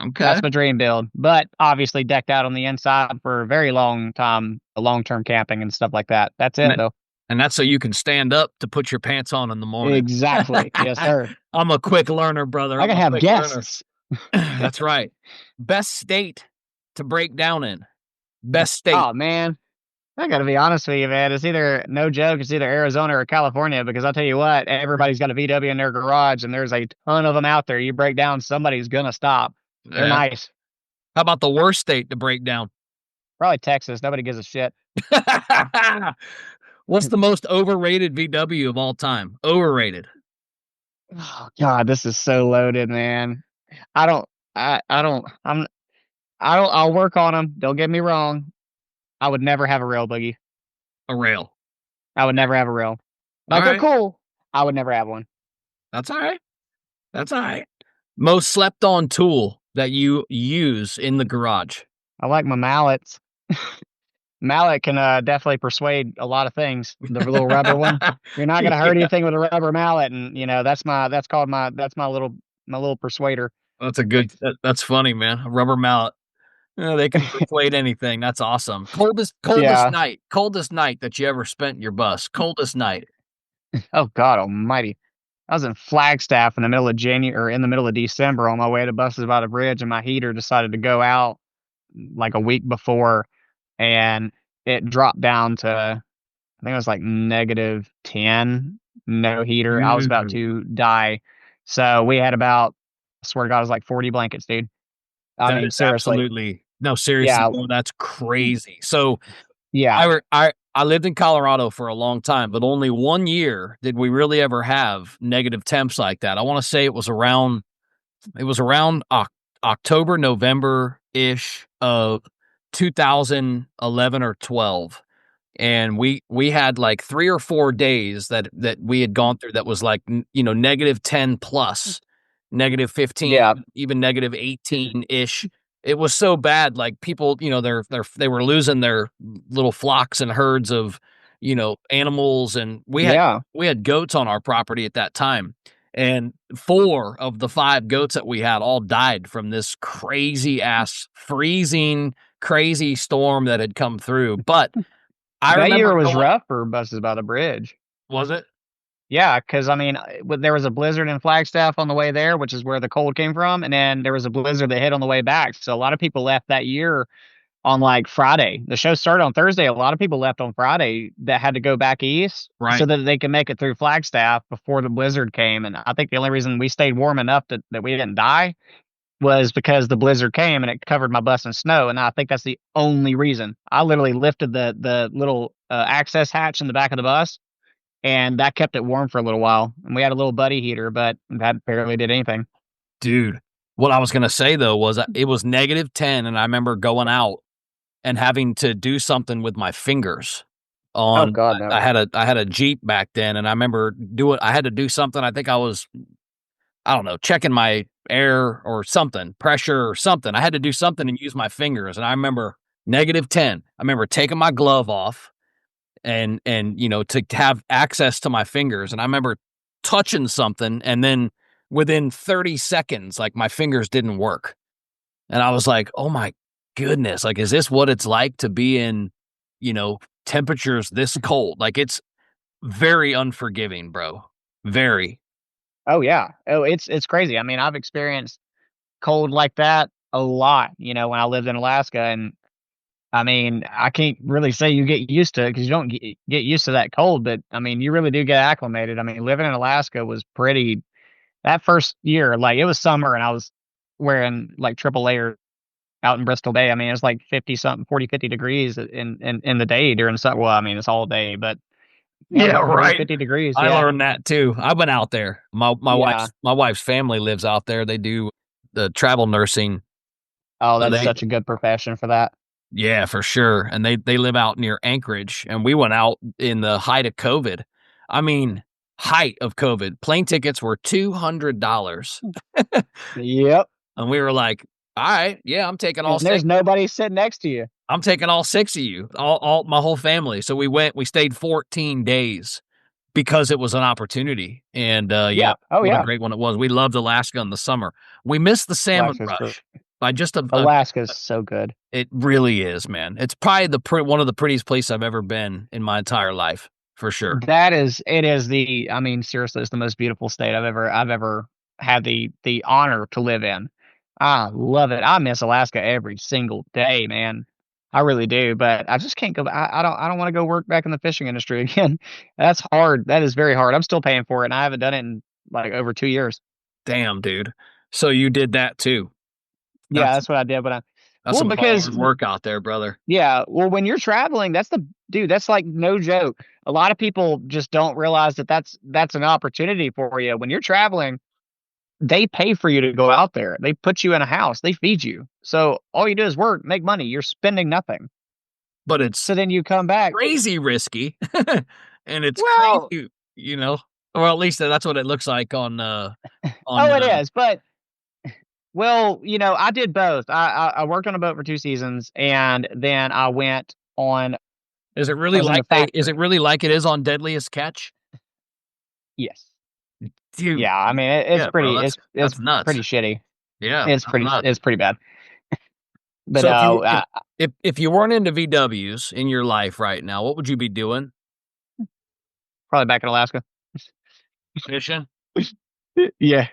Okay. That's my dream build. But obviously decked out on the inside for a very long time, long term camping and stuff like that. That's And it that, though. and that's so you can stand up to put your pants on in the morning. Exactly. Yes, sir. I'm a quick learner, brother. I I'm can a have quick learner. guests. That's right. Best state to break down in. Best state. Oh man. I gotta be honest with you, man. It's either no joke, it's either Arizona or California because I'll tell you what, everybody's got a VW in their garage and there's a ton of them out there. You break down, somebody's gonna stop. They're Yeah. nice. How about the worst state to break down? Probably Texas. Nobody gives a shit. What's the most overrated VW of all time? Overrated. Oh God, this is so loaded, man. I don't, I don't, I'll work on them. Don't get me wrong. I would never have a rail boogie. A rail. I would never have a rail. All Like they're right. cool. I would never have one. That's all right. That's all right. Most slept on tool that you use in the garage. I like my mallets. Mallet can definitely persuade a lot of things. The little rubber one. You're not gonna hurt Yeah. anything with a rubber mallet, and that's my little persuader. That's a good that's funny, man. A rubber mallet. Yeah, they can persuade anything. That's awesome. Yeah. Coldest night that you ever spent in your bus. Coldest night. Oh God Almighty. I was in Flagstaff in the middle of January or in the middle of December on my way to buses by the bridge, and my heater decided to go out like a week before, and it dropped down to I think it was like -10, no heater. I was about Mm. to die. So we had about, I swear to God, it was like 40 blankets, dude. I That mean, is seriously. absolutely no, seriously, Yeah. bro, that's crazy. So Yeah. I lived in Colorado for a long time, but only 1 year did we really ever have negative temps like that. I wanna say it was around October, November-ish of 2011 or 12. And we had like 3 or 4 days that we had gone through that was like, -10 plus, -15, Yeah. even -18-ish. It was so bad, like, people, they were losing their little flocks and herds of, animals, and Yeah. we had goats on our property at that time, and 4 of the 5 goats that we had all died from this crazy ass, freezing, crazy storm that had come through, but I That year remember was going. rough for buses by the bridge. Was it? Yeah, because I mean, there was a blizzard in Flagstaff on the way there, which is where the cold came from, and then there was a blizzard that hit on the way back. So a lot of people left that year on like Friday. The show started on Thursday. A lot of people left on Friday that had to go back east so Right. that they could make it through Flagstaff before the blizzard came. And I think the only reason we stayed warm enough that we didn't die was because the blizzard came and it covered my bus in snow. And I think that's the only reason. I literally lifted the little access hatch in the back of the bus, and that kept it warm for a little while. And we had a little buddy heater, but that barely did anything. Dude, what I was gonna say, though, was it was -10, and I remember going out and having to do something with my fingers Oh on God, no. I had a Jeep back then, and I remember I had to do something. I think I don't know, checking my air or something, pressure or something. I had to do something and use my fingers, and I remember -10. I remember taking my glove off and to have access to my fingers, and I remember touching something, and then within 30 seconds, like, my fingers didn't work, and I was like, "Oh my goodness, like, is this what it's like to be in, you know, temperatures this cold?" Like, it's very unforgiving, bro. Very. Oh yeah. Oh, it's crazy. I mean, I've experienced cold like that a lot, when I lived in Alaska. And I mean, I can't really say you get used to it because you don't get used to that cold, but I mean, you really do get acclimated. I mean, living in Alaska was pretty, that first year, like it was summer and I was wearing like triple layers out in Bristol Bay. I mean, it was like 50 something, 40, 50 degrees in the day during summer. Well, I mean, it's all day, but yeah, it was Yeah, like 40, right. 50 degrees. I Yeah. learned that too. I've been out there. Yeah. My wife's family lives out there. They do the travel nursing. Oh, So that's they such a good profession for that. Yeah, for sure, and they live out near Anchorage, and we went out in the height of COVID. I mean, height of COVID. Plane tickets were $200, Yep. and we were like, "Alright, yeah, And there's nobody sitting next to you. I'm taking all 6 of you, all my whole family." So we stayed 14 days because it was an opportunity, and, yeah, Yeah. Oh, what a yeah. great one it was. We loved Alaska in the summer. We missed the salmon Alaska's great. rush by just a Alaska's so good. It really is, man. It's probably one of the prettiest places I've ever been in my entire life, for sure. It is I mean, seriously, it's the most beautiful state I've ever had the honor to live in. I love it. I miss Alaska every single day, man. I really do, but I just can't go. I don't want to go work back in the fishing industry again. That's hard. That is very hard. I'm still paying for it, and I haven't done it in like over 2 years. Damn, dude. So you did that too. Yeah, That's that's what I did. But that's well, some because hard work out there, brother. yeah, well, when you're traveling, that's like no joke. A lot of people just don't realize that that's an opportunity for you. When you're traveling, they pay for you to go out there. They put you in a house, they feed you. So all you do is work, make money. You're spending nothing. But So it's then you come back. crazy risky, and it's Well, crazy, or at least that's what it looks like on, oh, it is, but well, I did both. I worked on a boat for 2 seasons, and then I was in the is it factory. really like it is on Deadliest Catch? Yes. Dude, Yeah, I mean, it's yeah, bro, pretty it's that's nuts. pretty shitty. Yeah, that's nuts. It's pretty bad. But So if no, you if you weren't into VWs in your life right now, what would you be doing? probably back in Alaska. Fishing? Yeah,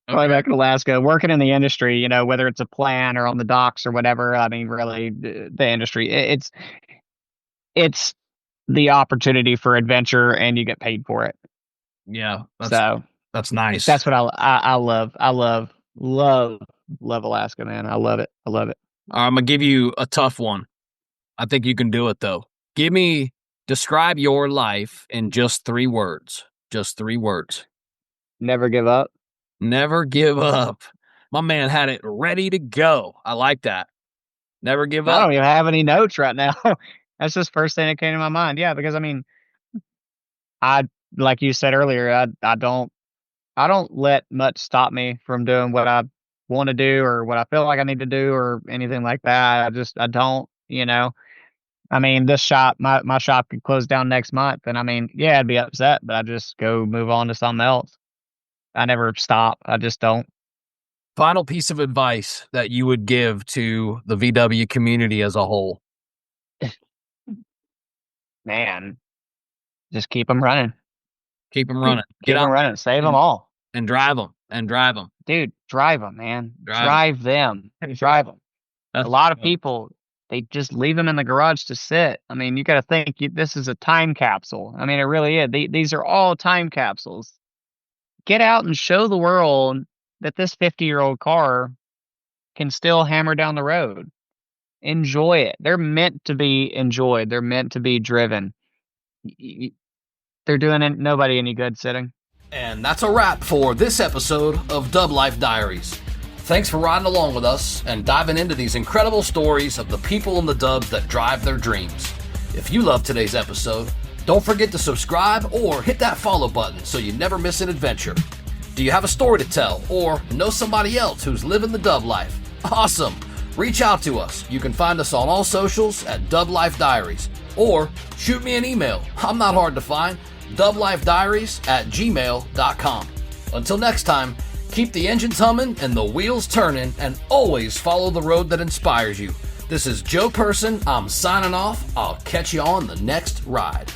probably Okay. back in Alaska, working in the industry, whether it's a plant or on the docks or whatever. I mean, really, the industry, it's the opportunity for adventure, and you get paid for it. Yeah, So that's nice. that's what I love. I love Alaska, man. I love it. I love it. I'm gonna give you a tough one. I think you can do it though. Describe your life in just 3 words. Just 3 words. Never give up. Never give up. My man had it ready to go. I like that. Never give I up. don't even have any notes right now. That's just first thing that came to my mind. Yeah, because I mean, I like you said earlier, I don't let much stop me from doing what I want to do or what I feel like I need to do or anything like that. I don't, you know. I mean, this shop, my shop could close down next month, and I mean, yeah, I'd be upset, but I just go move on to something else. I never stop. I just don't. Final piece of advice that you would give to the VW community as a whole. Man, just keep them running. Keep them running. Keep them running. Save them all. And drive them. Dude, drive them, man. Drive them. Drive them. A lot of people, they just leave them in the garage to sit. I mean, you got to think this is a time capsule. I mean, it really is. These are all time capsules. Get out and show the world that this 50-year-old car can still hammer down the road. Enjoy it. They're meant to be enjoyed. They're meant to be driven. They're doing nobody any good sitting. And that's a wrap for this episode of DubLife Diaries. Thanks for riding along with us and diving into these incredible stories of the people in the dubs that drive their dreams. If you loved today's episode, don't forget to subscribe or hit that follow button so you never miss an adventure. Do you have a story to tell or know somebody else who's living the dub life? Awesome! Reach out to us. You can find us on all socials at DubLife Diaries or shoot me an email. I'm not hard to find. DubLifeDiaries@gmail.com. Until next time, keep the engines humming and the wheels turning, and always follow the road that inspires you. This is Joe Person. I'm signing off. I'll catch you on the next ride.